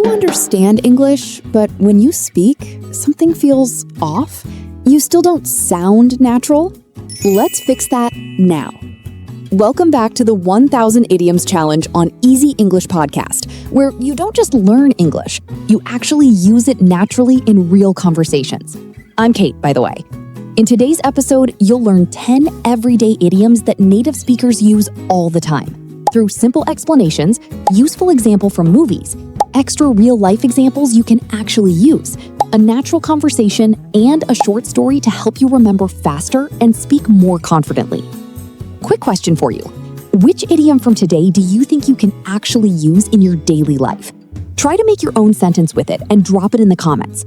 You understand English, but when you speak, something feels off. You still don't sound natural. Let's fix that now. Welcome back to the 1000 Idioms Challenge on Easy English Podcast, where you don't just learn English, you actually use it naturally in real conversations. I'm Kate, by the way. In today's episode, you'll learn 10 everyday idioms that native speakers use all the time. Through simple explanations, useful example from movies, extra real-life examples you can actually use, a natural conversation, and a short story to help you remember faster and speak more confidently. Quick question for you. Which idiom from today do you think you can actually use in your daily life? Try to make your own sentence with it and drop it in the comments.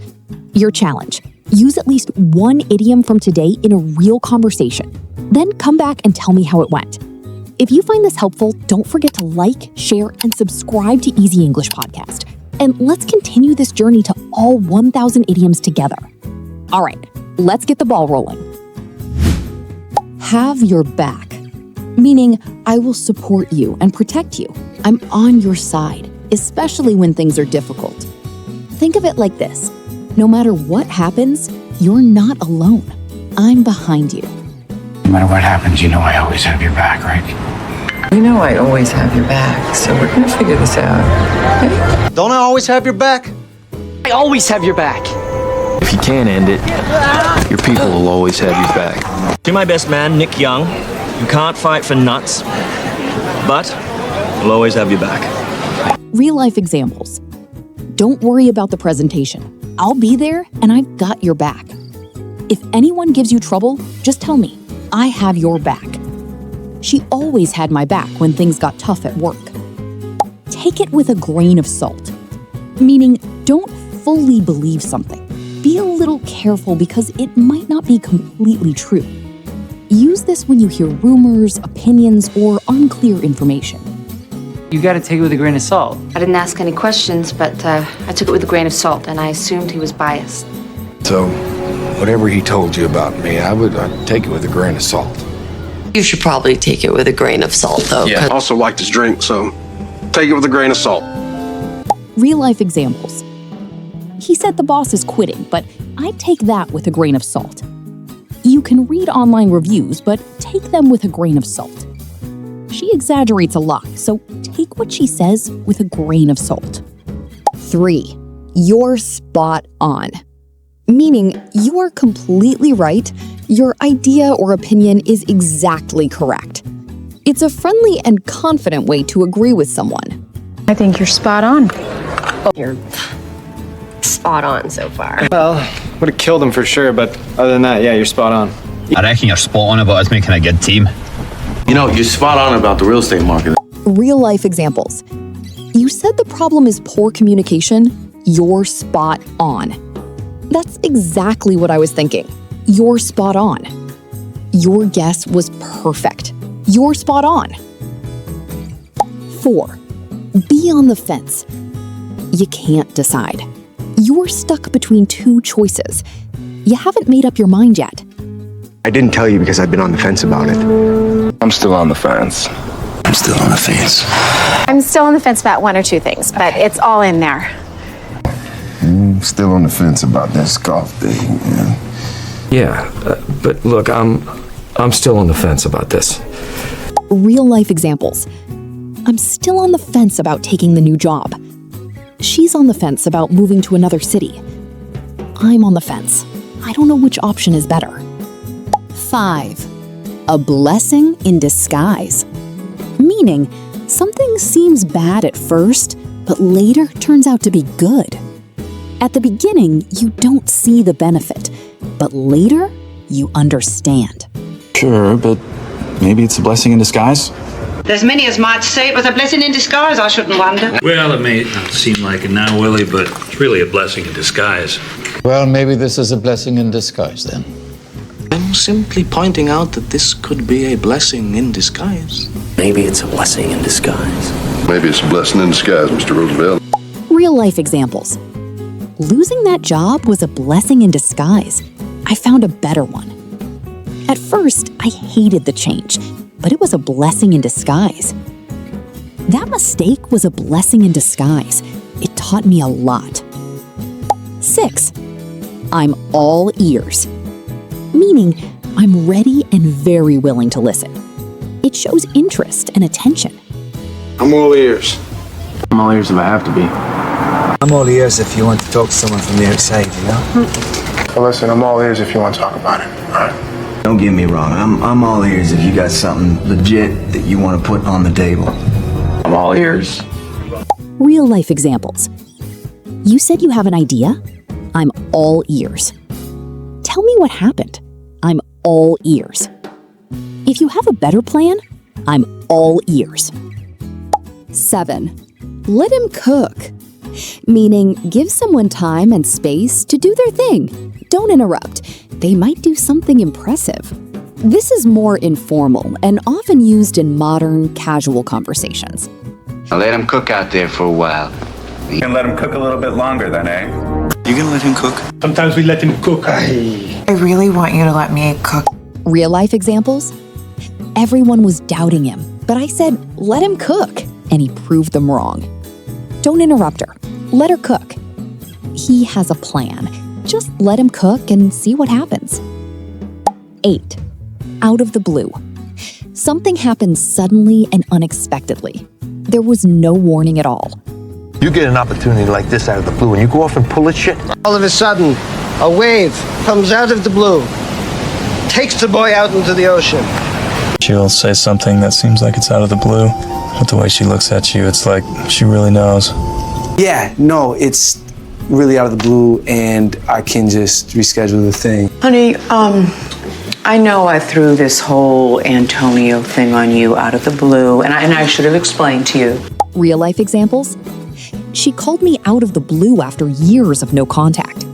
Your challenge: use at least one idiom from today in a real conversation. Then come back and tell me how it went. If you find this helpful, don't forget to like, share, and subscribe to Easy English Podcast. And let's continue this journey to all 1000 idioms together. All right, let's get the ball rolling. Have your back. Meaning, I will support you and protect you. I'm on your side, especially when things are difficult. Think of it like this. No matter what happens, you're not alone. I'm behind you. No matter what happens, you know I always have your back, right? You know I always have your back, so we're gonna figure this out. Okay? Don't I always have your back? I always have your back. If you can't end it, your people will always have your back. To my best man, Nick Young, you can't fight for nuts, but we'll always have your back. Real-life examples. Don't worry about the presentation. I'll be there and I've got your back. If anyone gives you trouble, just tell me. I have your back. She always had my back when things got tough at work. Take it with a grain of salt. Meaning, don't fully believe something. Be a little careful because it might not be completely true. Use this when you hear rumors, opinions, or unclear information. You gotta take it with a grain of salt. I didn't ask any questions, but I took it with a grain of salt, and I assumed he was biased. So, whatever he told you about me, I'd take it with a grain of salt. You should probably take it with a grain of salt, though. Yeah, I also like this drink, so take it with a grain of salt. Real-life examples. He said the boss is quitting, but I'd take that with a grain of salt. You can read online reviews, but take them with a grain of salt. She exaggerates a lot, so take what she says with a grain of salt. 3. You're spot on. Meaning, you are completely right. Your idea or opinion is exactly correct. It's a friendly and confident way to agree with someone. I think you're spot on. You're spot on so far. Well, would have killed him for sure, but other than that, yeah, you're spot on. I reckon you're spot on about us making a good team. You know, you're spot on about the real estate market. Real-life examples. You said the problem is poor communication. You're spot on. That's exactly what I was thinking. You're spot on. Your guess was perfect. You're spot on. 4. Be on the fence. You can't decide. You're stuck between two choices. You haven't made up your mind yet. I didn't tell you because I've been on the fence about it. I'm still on the fence. I'm still on the fence. I'm still on the fence about one or two things, but it's all in there. I'm still on the fence about that scarf thing, man. Yeah, but look, I'm still on the fence about this. Real-life examples. I'm still on the fence about taking the new job. She's on the fence about moving to another city. I'm on the fence. I don't know which option is better. 5. A blessing in disguise. Meaning, something seems bad at first, but later turns out to be good. At the beginning, you don't see the benefit, but later, you understand. Sure, but maybe it's a blessing in disguise? There's many as might say it was a blessing in disguise, I shouldn't wonder. Well, it may not seem like it now, Willie, but it's really a blessing in disguise. Well, maybe this is a blessing in disguise, then. I'm simply pointing out that this could be a blessing in disguise. Maybe it's a blessing in disguise. Maybe it's a blessing in disguise, Mr. Roosevelt. Real-life examples. Losing that job was a blessing in disguise. I found a better one. At first, I hated the change, but it was a blessing in disguise. That mistake was a blessing in disguise. It taught me a lot. 6. I'm all ears. Meaning, I'm ready and very willing to listen. It shows interest and attention. I'm all ears. I'm all ears if I have to be. I'm all ears if you want to talk to someone from the outside, you know? Well, listen, I'm all ears if you want to talk about it. All right. Don't get me wrong. I'm all ears if you got something legit that you want to put on the table. I'm all ears. Real life examples. You said you have an idea? I'm all ears. Tell me what happened. I'm all ears. If you have a better plan, I'm all ears. 7. Let him cook. Meaning, give someone time and space to do their thing. Don't interrupt. They might do something impressive. This is more informal and often used in modern, casual conversations. I'll let him cook out there for a while. You can let him cook a little bit longer then, eh? You gonna let him cook? Sometimes we let him cook. I really want you to let me cook. Real life examples? Everyone was doubting him, but I said, let him cook, and he proved them wrong. Don't interrupt her. Let her cook. He has a plan. Just let him cook and see what happens. 8. Out of the blue. Something happened suddenly and unexpectedly. There was no warning at all. You get an opportunity like this out of the blue and you go off and pull this shit. All of a sudden, a wave comes out of the blue, takes the boy out into the ocean. She'll say something that seems like it's out of the blue, but the way she looks at you, it's like she really knows. Yeah, no, it's really out of the blue and I can just reschedule the thing. Honey, I know I threw this whole Antonio thing on you out of the blue, and I should have explained to you. Real life examples? She called me out of the blue after years of no contact.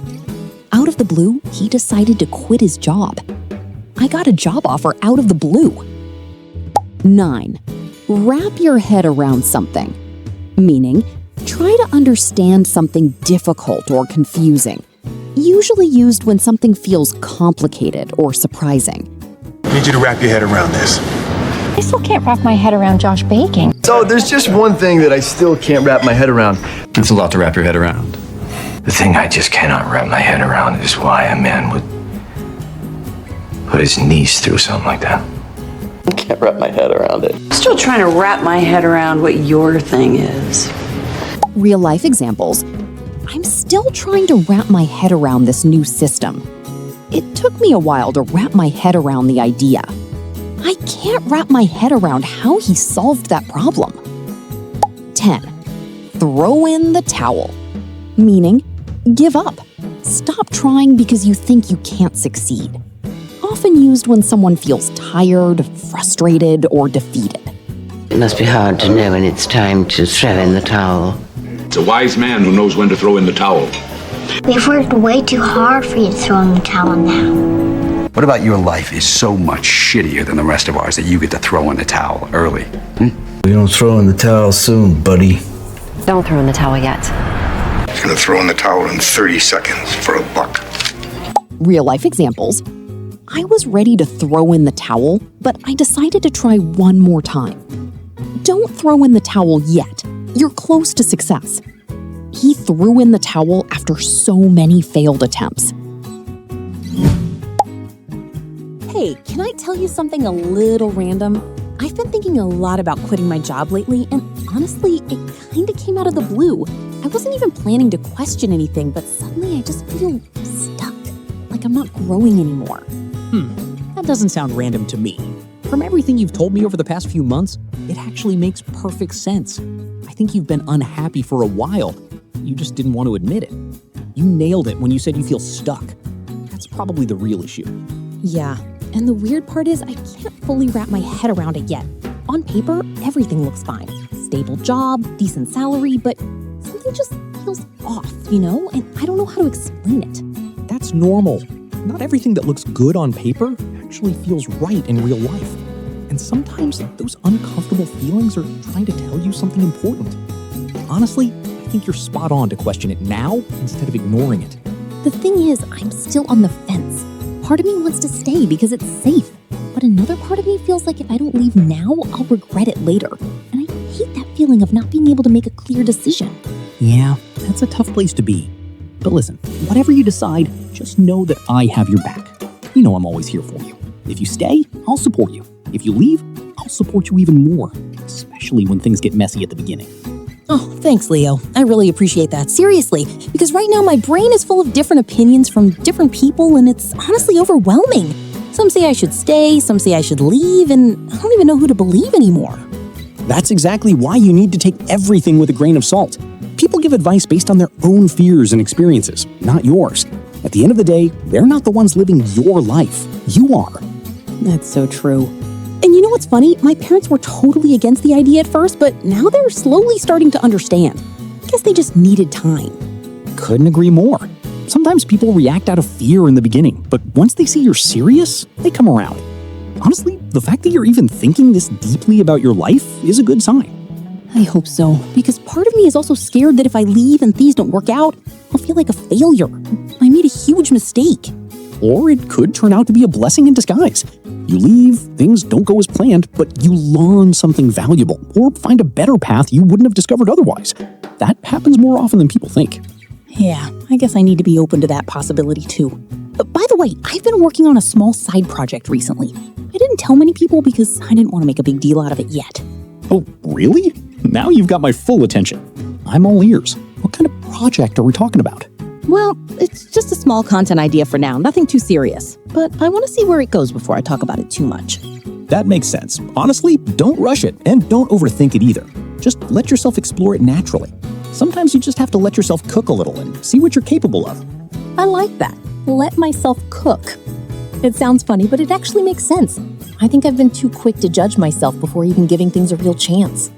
Out of the blue, he decided to quit his job. I got a job offer out of the blue. 9. Wrap your head around something. Meaning, try to understand something difficult or confusing. Usually used when something feels complicated or surprising. I need you to wrap your head around this. I still can't wrap my head around Josh baking. So there's just one thing that I still can't wrap my head around. It's a lot to wrap your head around. The thing I just cannot wrap my head around is why a man would put his niece through something like that. I can't wrap my head around it. I'm still trying to wrap my head around what your thing is. Real life examples. I'm still trying to wrap my head around this new system. It took me a while to wrap my head around the idea. I can't wrap my head around how he solved that problem. 10. Throw in the towel. Meaning, give up. Stop trying because you think you can't succeed. Often used when someone feels tired, frustrated, or defeated. It must be hard to know when it's time to throw in the towel. It's a wise man who knows when to throw in the towel. We've worked way too hard for you to throw in the towel now. What about your life is so much shittier than the rest of ours that you get to throw in the towel early? We don't throw in the towel soon, buddy. Don't throw in the towel yet. He's gonna throw in the towel in 30 seconds for $1. Real life examples. I was ready to throw in the towel, but I decided to try one more time. Don't throw in the towel yet. You're close to success. He threw in the towel after so many failed attempts. Hey, can I tell you something a little random? I've been thinking a lot about quitting my job lately, and honestly, it kind of came out of the blue. I wasn't even planning to question anything, but suddenly I just feel stuck, like I'm not growing anymore. That doesn't sound random to me. From everything you've told me over the past few months, it actually makes perfect sense. I think you've been unhappy for a while. You just didn't want to admit it. You nailed it when you said you feel stuck. That's probably the real issue. Yeah, and the weird part is I can't fully wrap my head around it yet. On paper, everything looks fine. Stable job, decent salary, but something just feels off, you know? And I don't know how to explain it. That's normal. Not everything that looks good on paper actually feels right in real life. And sometimes those uncomfortable feelings are trying to tell you something important. Honestly, I think you're spot on to question it now instead of ignoring it. The thing is, I'm still on the fence. Part of me wants to stay because it's safe, but another part of me feels like if I don't leave now, I'll regret it later. And I hate that feeling of not being able to make a clear decision. Yeah, that's a tough place to be. But listen, whatever you decide, just know that I have your back. You know I'm always here for you. If you stay, I'll support you. If you leave, I'll support you even more, especially when things get messy at the beginning. Oh, thanks, Leo. I really appreciate that. Seriously, because right now my brain is full of different opinions from different people, and it's honestly overwhelming. Some say I should stay, some say I should leave, and I don't even know who to believe anymore. That's exactly why you need to take everything with a grain of salt. People give advice based on their own fears and experiences, not yours. At the end of the day, they're not the ones living your life. You are. That's so true. And you know what's funny? My parents were totally against the idea at first, but now they're slowly starting to understand. I guess they just needed time. Couldn't agree more. Sometimes people react out of fear in the beginning, but once they see you're serious, they come around. Honestly, the fact that you're even thinking this deeply about your life is a good sign. I hope so, because part of me is also scared that if I leave and things don't work out, I'll feel like a failure. I made a huge mistake. Or it could turn out to be a blessing in disguise. You leave, things don't go as planned, but you learn something valuable or find a better path you wouldn't have discovered otherwise. That happens more often than people think. Yeah, I guess I need to be open to that possibility too. By the way, I've been working on a small side project recently. I didn't tell many people because I didn't want to make a big deal out of it yet. Oh, really? Now you've got my full attention. I'm all ears. What kind of project are we talking about? Well, it's just a small content idea for now, nothing too serious. But I want to see where it goes before I talk about it too much. That makes sense. Honestly, don't rush it and don't overthink it either. Just let yourself explore it naturally. Sometimes you just have to let yourself cook a little and see what you're capable of. I like that. Let myself cook. It sounds funny, but it actually makes sense. I think I've been too quick to judge myself before even giving things a real chance.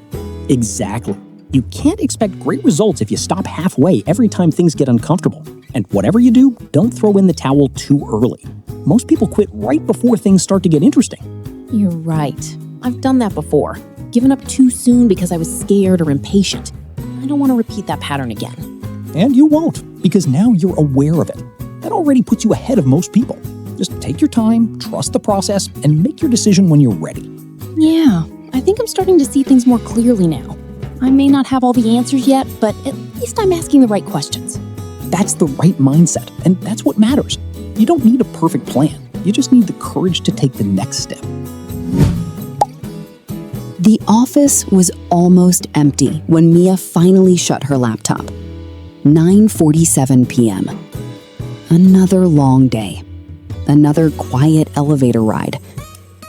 Exactly. You can't expect great results if you stop halfway every time things get uncomfortable. And whatever you do, don't throw in the towel too early. Most people quit right before things start to get interesting. You're right. I've done that before. Given up too soon because I was scared or impatient. I don't want to repeat that pattern again. And you won't, because now you're aware of it. That already puts you ahead of most people. Just take your time, trust the process, and make your decision when you're ready. Yeah, I think I'm starting to see things more clearly now. I may not have all the answers yet, but at least I'm asking the right questions. That's the right mindset, and that's what matters. You don't need a perfect plan. You just need the courage to take the next step. The office was almost empty when Mia finally shut her laptop. 9:47 p.m. Another long day. Another quiet elevator ride.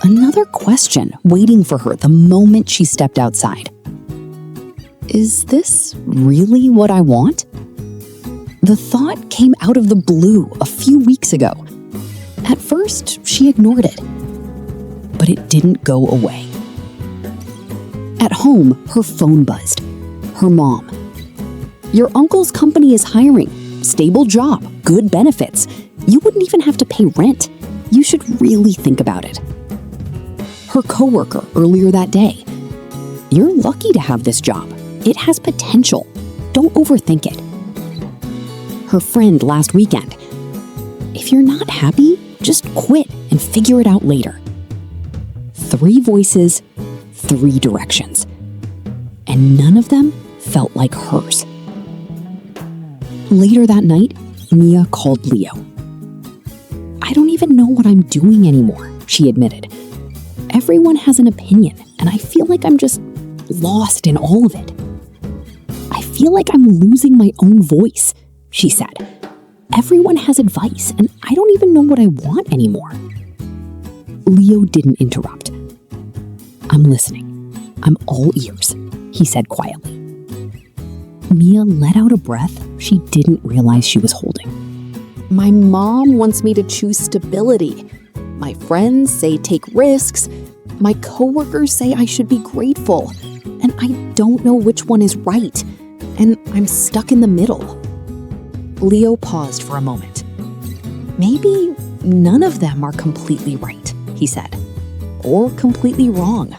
Another question waiting for her the moment she stepped outside. Is this really what I want? The thought came out of the blue a few weeks ago. At first, she ignored it. But it didn't go away. At home, her phone buzzed. Her mom. Your uncle's company is hiring. Stable job, good benefits. You wouldn't even have to pay rent. You should really think about it. Her coworker earlier that day. You're lucky to have this job. It has potential. Don't overthink it. Her friend last weekend. If you're not happy, just quit and figure it out later. 3 voices, 3 directions. And none of them felt like hers. Later that night, Mia called Leo. I don't even know what I'm doing anymore, she admitted. Everyone has an opinion, and I feel like I'm just lost in all of it. I feel like I'm losing my own voice, she said. Everyone has advice, and I don't even know what I want anymore. Leo didn't interrupt. I'm listening. I'm all ears, he said quietly. Mia let out a breath she didn't realize she was holding. My mom wants me to choose stability. My friends say take risks. My coworkers say I should be grateful. And I don't know which one is right. And I'm stuck in the middle. Leo paused for a moment. Maybe none of them are completely right, he said. Or completely wrong.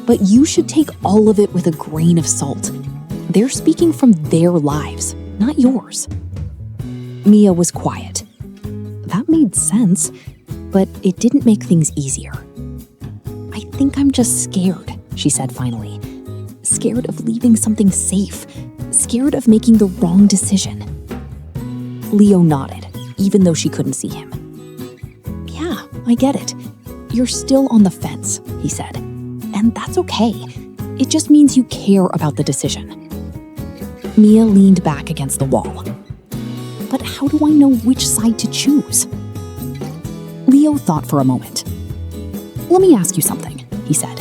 But you should take all of it with a grain of salt. They're speaking from their lives, not yours. Mia was quiet. That made sense, but it didn't make things easier. I think I'm just scared, she said finally. Scared of leaving something safe, scared of making the wrong decision. Leo nodded, even though she couldn't see him. Yeah, I get it. You're still on the fence, he said. And that's okay. It just means you care about the decision. Mia leaned back against the wall. But how do I know which side to choose? Leo thought for a moment. Let me ask you something, he said.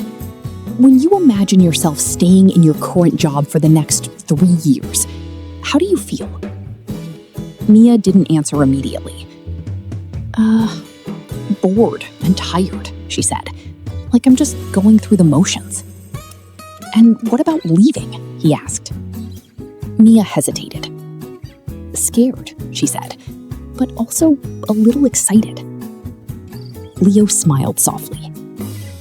When you imagine yourself staying in your current job for the next 3 years, how do you feel? Mia didn't answer immediately. Bored and tired, she said. Like I'm just going through the motions. And what about leaving? He asked. Mia hesitated. Scared, she said, but also a little excited. Leo smiled softly.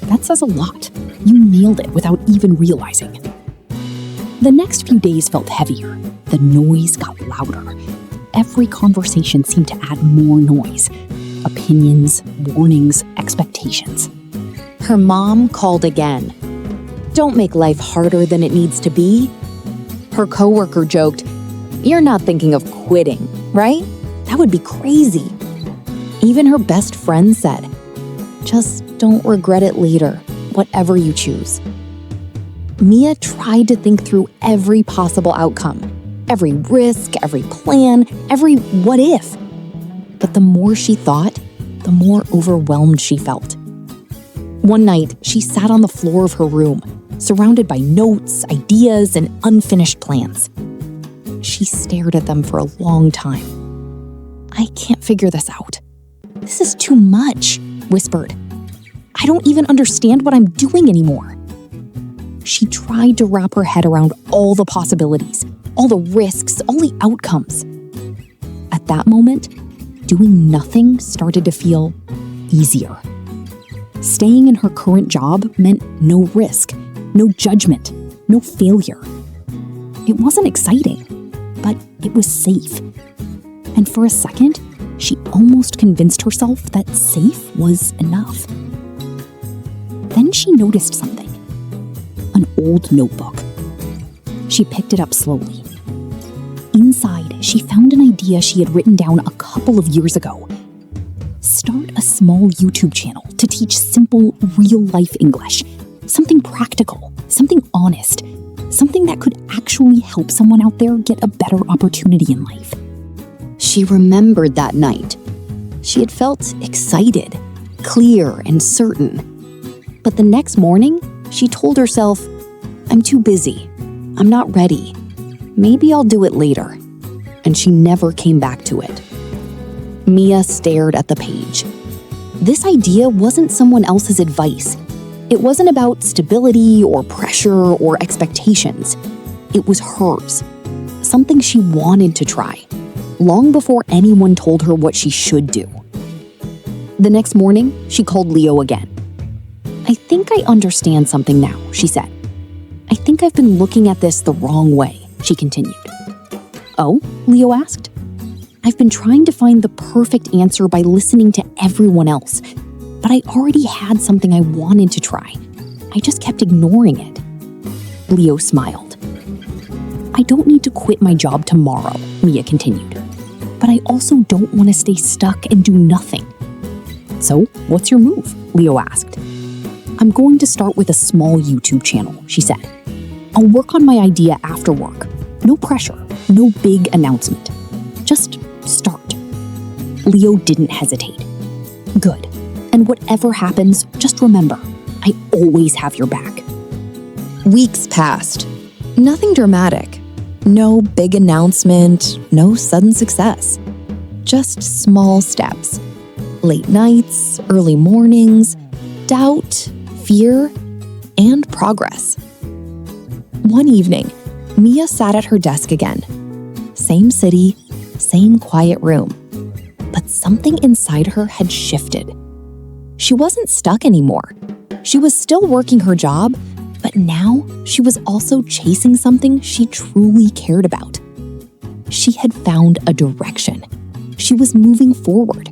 That says a lot. You nailed it without even realizing. The next few days felt heavier. The noise got louder. Every conversation seemed to add more noise. Opinions, warnings, expectations. Her mom called again. Don't make life harder than it needs to be. Her coworker joked, You're not thinking of quitting, right? That would be crazy. Even her best friend said, Just don't regret it later, whatever you choose. Mia tried to think through every possible outcome, every risk, every plan, every what if. But the more she thought, the more overwhelmed she felt. One night, she sat on the floor of her room, surrounded by notes, ideas, and unfinished plans. She stared at them for a long time. I can't figure this out. This is too much, whispered. I don't even understand what I'm doing anymore. She tried to wrap her head around all the possibilities, all the risks, all the outcomes. At that moment, doing nothing started to feel easier. Staying in her current job meant no risk, no judgment, no failure. It wasn't exciting, but it was safe. And for a second, she almost convinced herself that safe was enough. Then she noticed something. An old notebook. She picked it up slowly. Inside, she found an idea she had written down a couple of years ago. Start a small YouTube channel to teach simple, real-life English. Something practical, something honest, something that could actually help someone out there get a better opportunity in life. She remembered that night. She had felt excited, clear, and certain. But the next morning, she told herself, I'm too busy. I'm not ready. Maybe I'll do it later. And she never came back to it. Mia stared at the page. This idea wasn't someone else's advice. It wasn't about stability or pressure or expectations. It was hers. Something she wanted to try, long before anyone told her what she should do. The next morning, she called Leo again. I think I understand something now, she said. I think I've been looking at this the wrong way, she continued. Oh? Leo asked. I've been trying to find the perfect answer by listening to everyone else, but I already had something I wanted to try. I just kept ignoring it. Leo smiled. I don't need to quit my job tomorrow, Mia continued, but I also don't want to stay stuck and do nothing. So, what's your move? Leo asked. I'm going to start with a small YouTube channel, she said. I'll work on my idea after work. No pressure, no big announcement. Just start. Leo didn't hesitate. Good. And whatever happens, just remember, I always have your back. Weeks passed. Nothing dramatic. No big announcement, no sudden success. Just small steps. Late nights, early mornings, doubt, fear, and progress. One evening, Mia sat at her desk again. Same city, same quiet room. But something inside her had shifted. She wasn't stuck anymore. She was still working her job, but now she was also chasing something she truly cared about. She had found a direction. She was moving forward.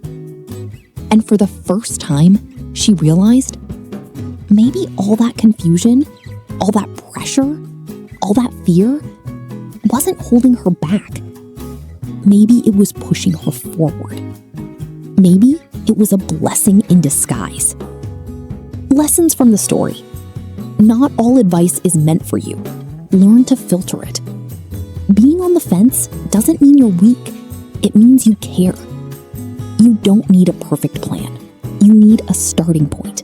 And for the first time, she realized maybe all that confusion, all that pressure, all that fear wasn't holding her back. Maybe it was pushing her forward. Maybe it was a blessing in disguise. Lessons from the story. Not all advice is meant for you. Learn to filter it. Being on the fence doesn't mean you're weak. It means you care. You don't need a perfect plan. You need a starting point.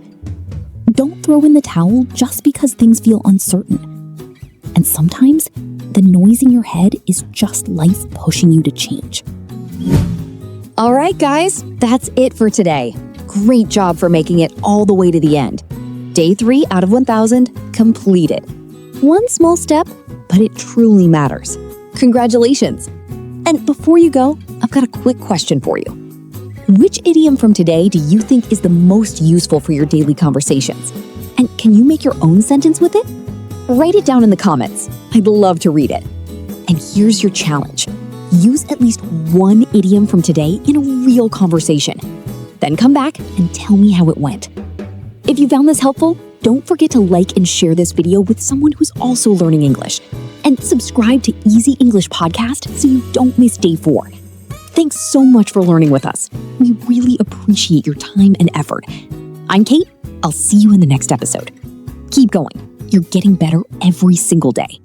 Don't throw in the towel just because things feel uncertain. And sometimes, the noise in your head is just life pushing you to change. All right, guys, that's it for today. Great job for making it all the way to the end. Day 3 out of 1,000 completed. One small step, but it truly matters. Congratulations. And before you go, I've got a quick question for you. Which idiom from today do you think is the most useful for your daily conversations? And can you make your own sentence with it? Write it down in the comments. I'd love to read it. And here's your challenge. Use at least one idiom from today in a real conversation. Then come back and tell me how it went. If you found this helpful, don't forget to like and share this video with someone who's also learning English. And subscribe to Easy English Podcast so you don't miss day 4. Thanks so much for learning with us. We really appreciate your time and effort. I'm Kate. I'll see you in the next episode. Keep going. You're getting better every single day.